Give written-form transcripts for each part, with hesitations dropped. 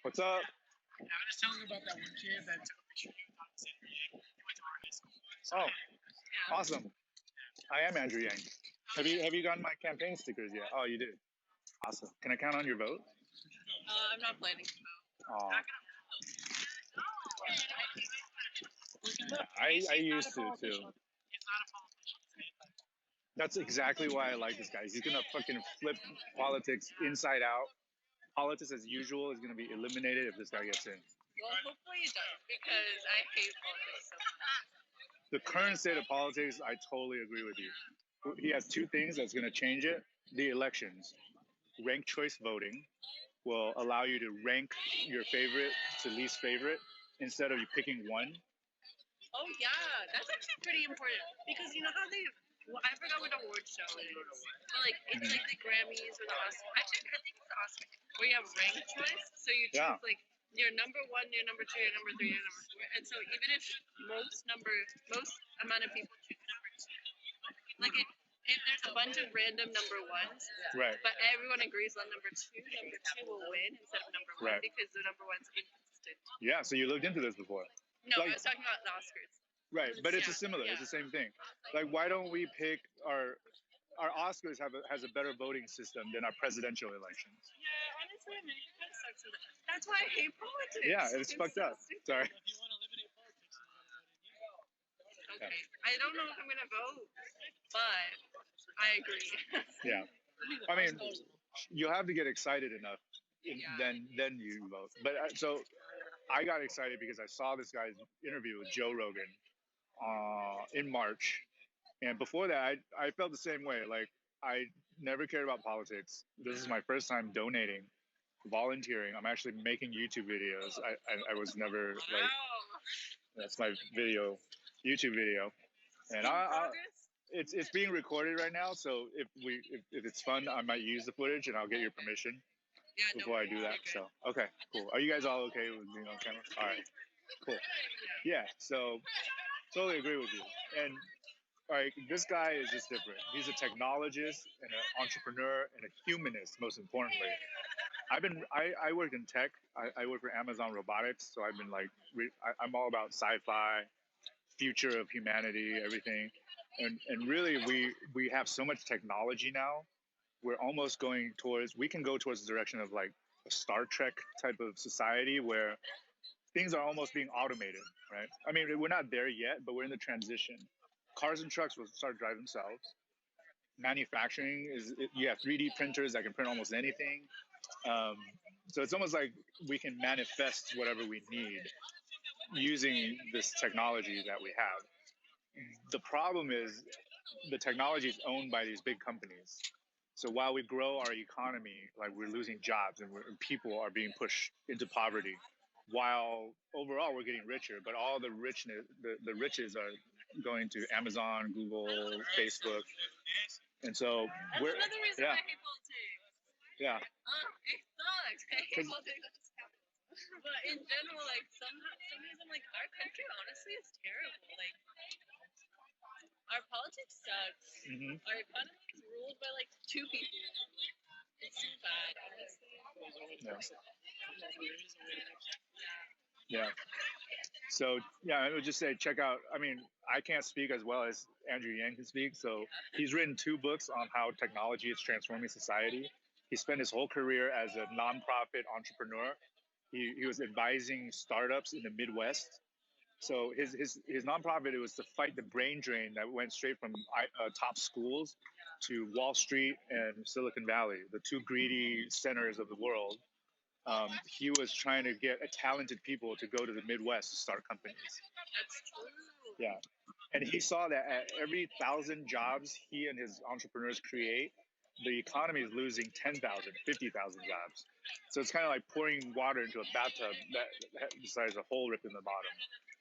What's up? Yeah, I was just telling you about that one kid that took a picture of you on San Diego. He went to our high school. So, Oh, Yeah. awesome. I am Andrew Yang. Have you gotten my campaign stickers yet? Oh, you did. Awesome. Can I count on your vote? I'm not planning to vote. Oh, Not I used to too. he's not a politician. That's exactly why I like this guy. He's gonna fucking flip politics inside out. Politics as usual is gonna be eliminated if this guy gets in. Well, hopefully it does, because I hate politics so much. The current state of politics, I totally agree with you. He has two things that's gonna change it. The elections. Ranked choice voting will allow you to rank your favorite to least favorite instead of you picking one. Oh yeah, that's actually pretty important, because you know how they. Well, I forgot what award show it is, but like it's like the Grammys or the Oscars. Actually, I think it's the Oscars, where you have ranked choice. So you choose Yeah. like your number one, your number two, your number three, your number four, and so even if most amount of people choose number two, like if there's a bunch of random number ones, Right. but everyone agrees on number two will win instead of number one, Right. because the number one's inconsistent. Yeah, so you looked into this before. No, Like- I was talking about the Oscars. Right, but it's Yeah, a similar. yeah. It's the same thing. Like, why don't we pick our Oscars has a better voting system than our presidential elections? Yeah, honestly, America kind of sucks with that. That's why I hate politics. Yeah, it's fucked so up. stupid. Sorry. If you want to eliminate politics, you gotta vote in you. Okay, I don't know if I'm gonna vote, but I agree. Yeah. I mean, you have to get excited enough, then you vote. But so I got excited because I saw this guy's interview with Joe Rogan in March, and before that, I felt the same way. Like, I never cared about politics. This is my first time donating, volunteering. I'm actually making YouTube videos. I was never like, Wow. that's my YouTube video, and it's being recorded right now. So if it's fun, I might use the footage, and I'll get your permission Yeah, no before I do worries, that. you're good. So okay, cool. Are you guys all okay with being on camera? All right, cool. Yeah, so totally agree with you. And all right, this guy is just different. He's a technologist and an entrepreneur and a humanist, most importantly. I work in tech. I work for Amazon Robotics, so I've been like, I'm all about sci-fi, future of humanity, everything. And really, we have so much technology now. We're almost going towards, we can go towards the direction of like a Star Trek type of society where things are almost being automated, right? I mean, we're not there yet, but we're in the transition. Cars and trucks will start driving themselves. Manufacturing you have 3D printers that can print almost anything. So it's almost like we can manifest whatever we need using this technology that we have. The problem is the technology is owned by these big companies. So while we grow our economy, like, we're losing jobs and people are being pushed into poverty, while overall we're getting richer, but all the richness, the riches are going to Amazon, Google, Facebook. And so That's another reason why I hate politics. Yeah. It sucks. I hate politics. But in general, like some reason, like our country honestly is terrible. Like our politics sucks. Mm-hmm. Our economy is ruled by like two people. It's so bad, honestly. Yeah. So yeah, I would just say check out. I mean, I can't speak as well as Andrew Yang can speak. So he's written 2 books on how technology is transforming society. He spent his whole career as a nonprofit entrepreneur. He was advising startups in the Midwest. So his nonprofit, it was to fight the brain drain that went straight from top schools to Wall Street and Silicon Valley, the 2 greedy centers of the world. He was trying to get talented people to go to the Midwest to start companies. That's true. Yeah. And he saw that at every 1,000 jobs he and his entrepreneurs create, the economy is losing 10,000, 50,000 jobs. So it's kind of like pouring water into a bathtub that decides a hole ripped in the bottom.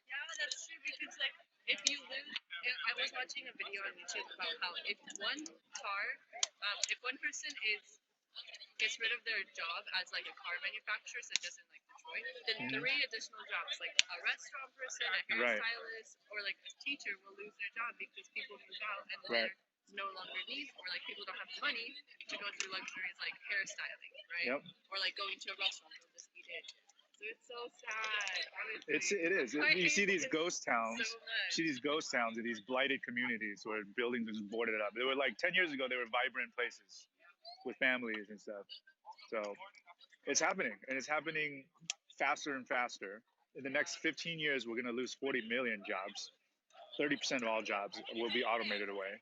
Yeah, that's true, because like if you lose, I was watching a video on YouTube about how if one person gets rid of their job as like a car manufacturer, such as in like Detroit, then 3 additional jobs, like a restaurant person, a hairstylist, or like a teacher will lose their job because people move out and they're no longer need, or like people don't have the money to go through luxuries like hairstyling, right? Or like going to a restaurant or just eat it. It's so sad. Honestly. It is. I You see hate these it ghost towns. so much. See these ghost towns in these blighted communities where buildings are just boarded up. They were like 10 years ago. They were vibrant places with families and stuff. So it's happening, and it's happening faster and faster. In the next 15 years, we're going to lose 40 million jobs. 30% of all jobs will be automated away.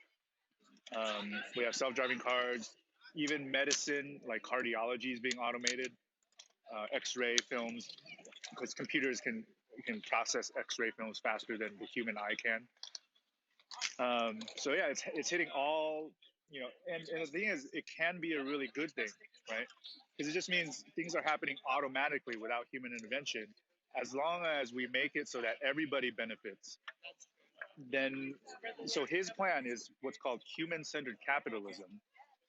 We have self-driving cars. Even medicine, like cardiology, is being automated. X-ray films, because computers can process X-ray films faster than the human eye can. So yeah, it's hitting all, and the thing is, it can be a really good thing, right? Because it just means things are happening automatically without human intervention. As long as we make it so that everybody benefits, then so his plan is what's called human-centered capitalism,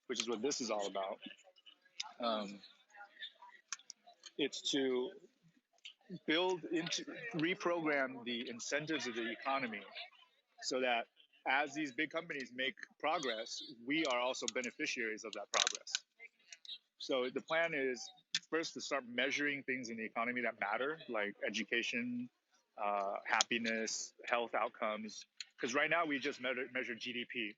which is what this is all about. It's to reprogram the incentives of the economy so that as these big companies make progress, we are also beneficiaries of that progress. So the plan is first to start measuring things in the economy that matter, like education, happiness, health outcomes. Because right now we just measure GDP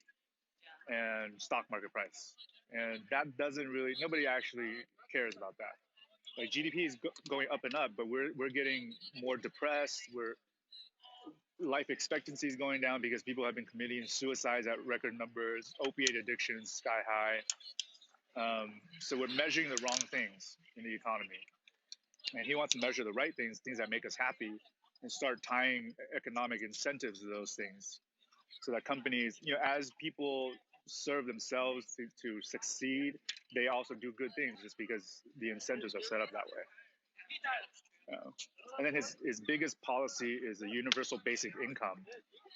and stock market price, and that doesn't really, nobody actually cares about that. Like GDP is going up and up, but we're getting more depressed. Life expectancy is going down because people have been committing suicides at record numbers. Opiate addiction is sky high. So we're measuring the wrong things in the economy, and he wants to measure the right things that make us happy, and start tying economic incentives to those things, so that companies, as people serve themselves to succeed, they also do good things just because the incentives are set up that way. And then his biggest policy is a universal basic income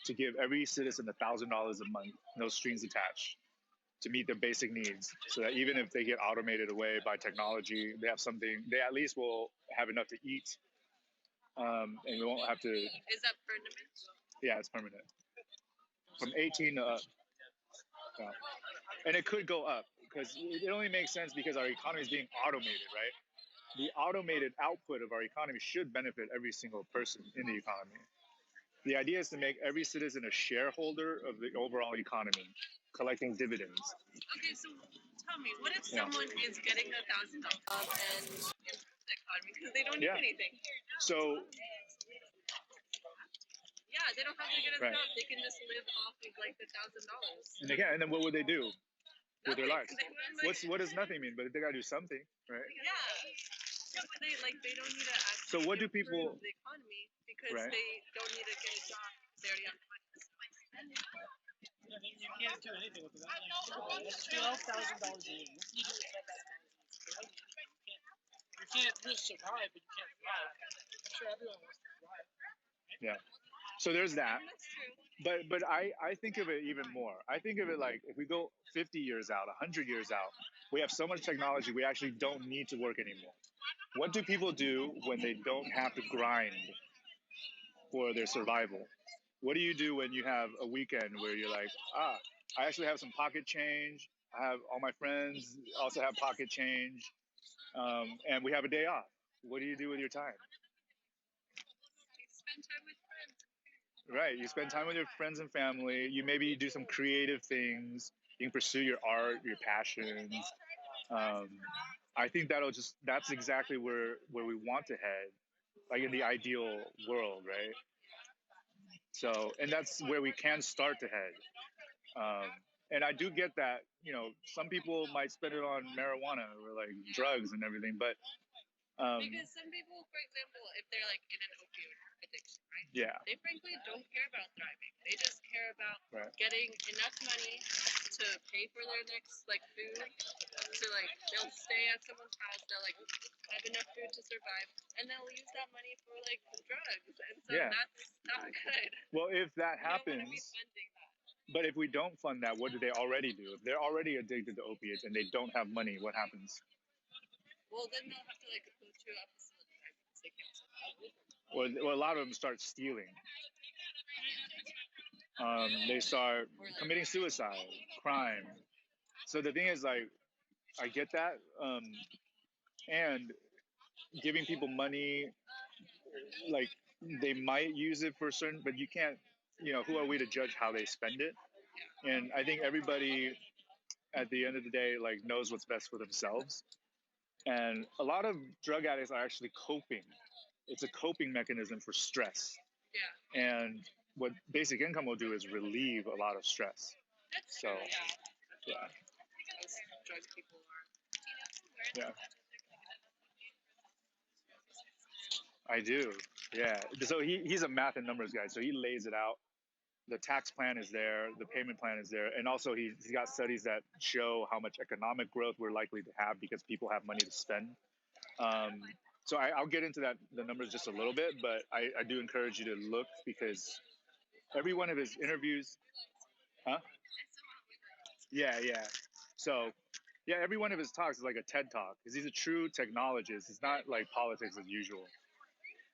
to give every citizen $1,000 a month, no strings attached, to meet their basic needs, so that even if they get automated away by technology, they have something, they at least will have enough to eat, and we won't have to. Is that permanent? Yeah, it's permanent. From 18 to up. Yeah. And it could go up, because it only makes sense because our economy is being automated, right? The automated output of our economy should benefit every single person in the economy. The idea is to make every citizen a shareholder of the overall economy, collecting dividends. Okay, so tell me, what if someone is getting $1,000 and improve the economy because they don't need anything? So yeah, they don't have to get a job. They can just live off of like the $1,000. And then what would they do with their lives? Like, What does nothing mean? But they gotta do something, right? Yeah. Yeah, but they don't need to actually So what do people? The economy because they don't need to get a job. They already have money. You can't do anything with that. That's $12,000 a year. What can you do with $12,000? You can't just survive, but you can't thrive. I'm sure everyone wants to thrive. Yeah. So there's that. That's true. But I think of it even more. I think of it like, if we go 50 years out, 100 years out, we have so much technology, we actually don't need to work anymore. What do people do when they don't have to grind for their survival? What do you do when you have a weekend where you're like, I actually have some pocket change. I have all my friends also have pocket change, and we have a day off. What do you do with your time? You spend time with friends. Right. You spend time with your friends and family. You maybe do some creative things. You can pursue your art, your passions. I think that's exactly where we want to head, like in the ideal world, right? So, and that's where we can start to head. And I do get that, some people might spend it on marijuana or like drugs and everything, but because some people, for example, if they're like in an opioid addiction, right? Yeah. They frankly don't care about thriving. They just care about getting enough money to pay for their next like food. So like they'll stay at someone's house, they'll like have enough food to survive, and they'll use that money for like drugs. And so that's not good. Well, if that happens, don't want to be funding that. But if we don't fund that, what do they already do? If they're already addicted to opiates and they don't have money, what happens? Well, then they'll have to like go to a facility, right? Because they can't survive. Or a lot of them start stealing. They start committing suicide, crime. So the thing is, like, I get that, and giving people money, like they might use it for certain, but you can't. Who are we to judge how they spend it? And I think everybody, at the end of the day, like knows what's best for themselves. And a lot of drug addicts are actually coping. It's a coping mechanism for stress. Yeah. And what basic income will do is relieve a lot of stress. That's So, true, yeah. Most drug people are. Yeah. I do. Yeah. So he's a math and numbers guy. So he lays it out. The tax plan is there. The payment plan is there. And also he's got studies that show how much economic growth we're likely to have because people have money to spend. So I'll get into the numbers just a little bit, but I do encourage you to look because every one of his interviews, huh? Yeah. So, yeah, every one of his talks is like a TED talk because he's a true technologist. It's not like politics as usual.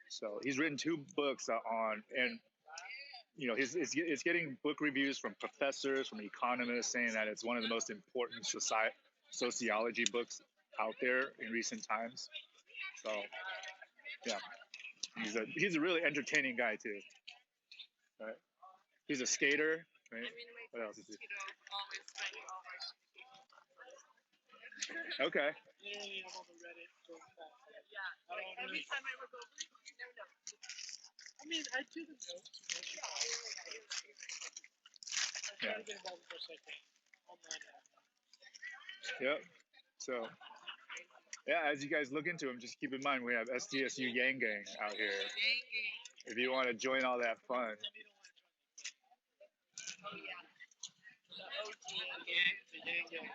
So he's written 2 books on, and it's getting book reviews from professors, from economists, saying that it's one of the most important sociology books out there in recent times. So, yeah, he's a really entertaining guy too. Right? He's a skater. Right? I mean, What else is he? Always finding all Okay. Literally, I'm on the Reddit going fast. Yeah, like every time I look over, no. I mean, I do the notes. I try to get involved for a second online. Yep. So, yeah, as you guys look into them, just keep in mind we have SDSU YangGang out here. If you want to join all that fun. Oh yeah. The OG the YangGang.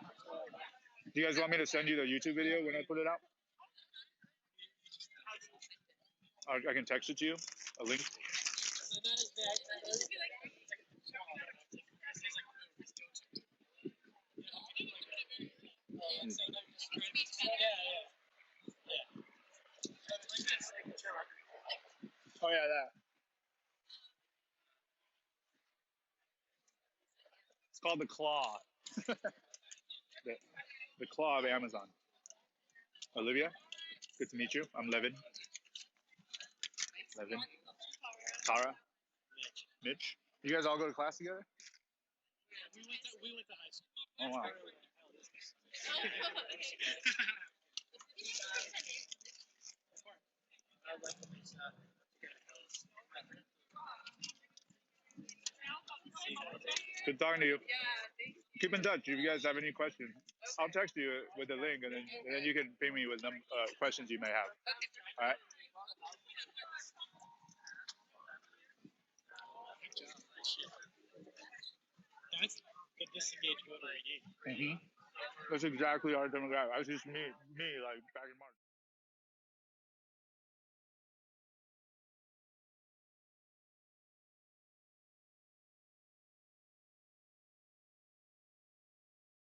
Do you guys want me to send you the YouTube video when I put it out? I can text it to you, a link. So that is bad. Oh yeah, that. It's called the Claw. the Claw of Amazon. Olivia, good to meet you. I'm Levin. Tara. Mitch. You guys all go to class together? We went to high school. Oh wow. Good talking to you. Yeah, thank you. Keep in touch. If you guys have any questions, I'll text you with the link, and then you can ping me with questions you may have. Okay. All right. That's the disengaged voter we need. That's exactly our demographic. That's just me, like back in March.